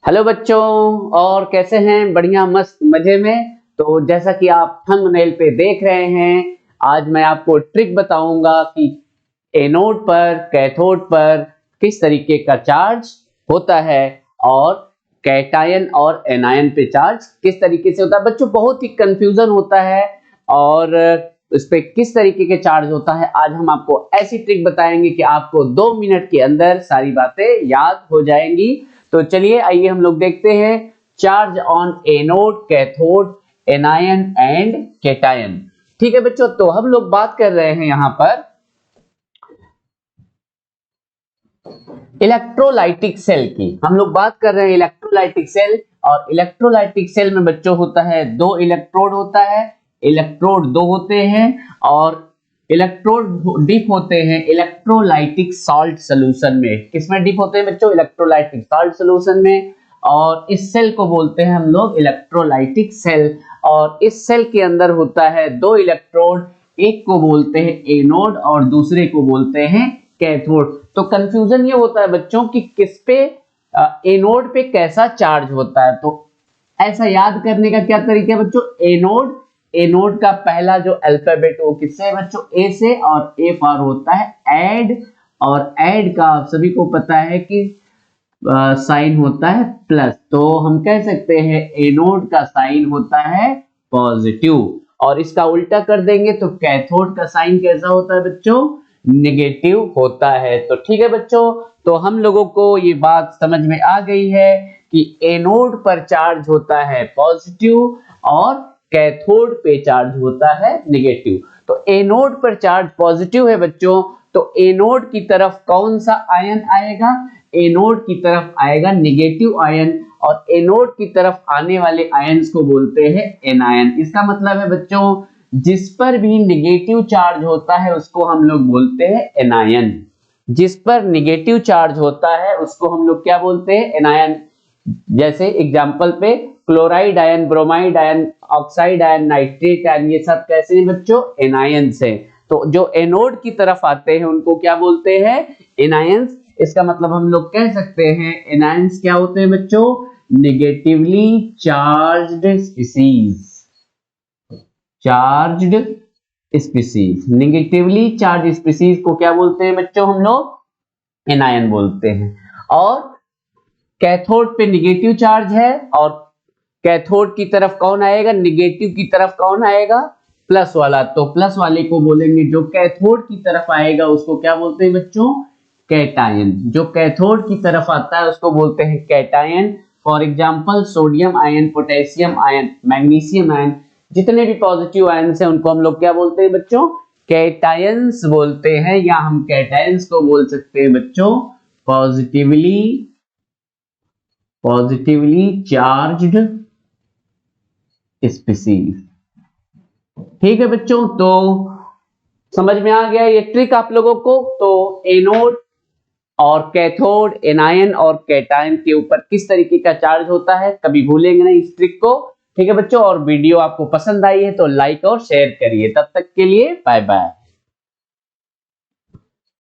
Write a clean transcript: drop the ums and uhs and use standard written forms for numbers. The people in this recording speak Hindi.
हेलो बच्चों, और कैसे हैं? बढ़िया, मस्त, मजे में। तो जैसा कि आप थंबनेल पे देख रहे हैं, आज मैं आपको ट्रिक बताऊंगा कि एनोड पर, कैथोड पर किस तरीके का चार्ज होता है और कैटायन और एनायन पे चार्ज किस तरीके से होता है। बच्चों, बहुत ही कंफ्यूजन होता है और उस पे किस तरीके के चार्ज होता है। आज हम आपको ऐसी ट्रिक बताएंगे कि आपको 2 मिनट के अंदर सारी बातें याद हो जाएंगी। तो चलिए, आइए हम लोग देखते हैं charge on anode, cathode, anion and cation. ठीक है बच्चों, तो हम लोग बात कर रहे हैं यहां पर इलेक्ट्रोलाइटिक सेल की। हम लोग बात कर रहे हैं इलेक्ट्रोलाइटिक सेल, और इलेक्ट्रोलाइटिक सेल में बच्चों होता है 2 इलेक्ट्रोड होता है। इलेक्ट्रोड 2 होते हैं और इलेक्ट्रोड डिप होते हैं इलेक्ट्रोलाइटिक सॉल्ट सॉल्यूशन में। किसमें डिप होते हैं बच्चों? इलेक्ट्रोलाइटिक सॉल्ट सॉल्यूशन में। और इस सेल को बोलते हैं हम लोग इलेक्ट्रोलाइटिक सेल। और इस सेल के अंदर होता है 2 इलेक्ट्रोड, एक को बोलते हैं एनोड और दूसरे को बोलते हैं कैथोड। तो कंफ्यूजन ये होता है बच्चों कि किस पे एनोड पे कैसा चार्ज होता है। तो ऐसा याद करने का क्या तरीका है बच्चों? एनोड, एनोड का पहला जो अल्फाबेट वो किससे है बच्चों? ए से, और ए फॉर होता है ऐड, और ऐड का आप सभी को पता है कि साइन होता है प्लस। तो हम कह सकते हैं एनोड का साइन होता है पॉजिटिव, और इसका उल्टा कर देंगे तो कैथोड का साइन कैसा होता है बच्चों? नेगेटिव होता है। तो ठीक है बच्चों, तो हम लोगों को ये बात समझ में आ गई है कि एनोड पर चार्ज होता है पॉजिटिव और कैथोड पे चार्ज होता है नेगेटिव। तो एनोड पर चार्ज पॉजिटिव है बच्चों, तो एनोड की तरफ कौन सा आयन आएगा? एनोड की तरफ आएगा नेगेटिव आयन, और एनोड की तरफ आने वाले आयंस को बोलते हैं एनायन। इसका मतलब है बच्चों, जिस पर भी नेगेटिव चार्ज होता है उसको हम लोग बोलते हैं एनायन। जिस पर नेगेटिव चार्ज होता है उसको हम लोग क्या बोलते हैं? एनायन। जैसे एग्जांपल पे chloride ion, bromide ion, oxide ion, nitrate ion, ये सब कैसे हैं बच्चों? एनायंस हैं। तो जो एनोड की तरफ आते हैं उनको क्या बोलते हैं? एनायंस। इसका मतलब हम लोग कह सकते हैं एनायंस क्या होते हैं बच्चों? Negatively charged species. Charged species, negatively charge species को क्या बोलते हैं बच्चों? हम लोग एनायन बोलते हैं। और कैथोड पे नेगेटिव चार्ज है, और कैथोड की तरफ कौन आएगा? नेगेटिव की तरफ कौन आएगा? प्लस वाला। तो प्लस वाले को बोलेंगे, जो कैथोड की तरफ आएगा उसको क्या बोलते हैं बच्चों? कैटायन। जो कैथोड की तरफ आता है उसको बोलते हैं cation. For example sodium ion, potassium ion, magnesium ion, जितने भी पॉजिटिव आयंस हैं उनको हम लोग क्या बोलते हैं बच्चों? कैटायंस बोलते हैं। या हम कैटायंस को बोल सकते हैं बच्चों पॉजिटिवली चार्ज्ड स्पीसीज। ठीक है बच्चों, तो समझ में आ गया ये ट्रिक आप लोगों को। तो एनोड और कैथोड, एनायन और कैटायन के ऊपर किस तरीके का चार्ज होता है, कभी भूलेंगे नहीं इस ट्रिक को। ठीक है बच्चों, और वीडियो आपको पसंद आई है तो लाइक और शेयर करिए। तब तक के लिए बाय बाय।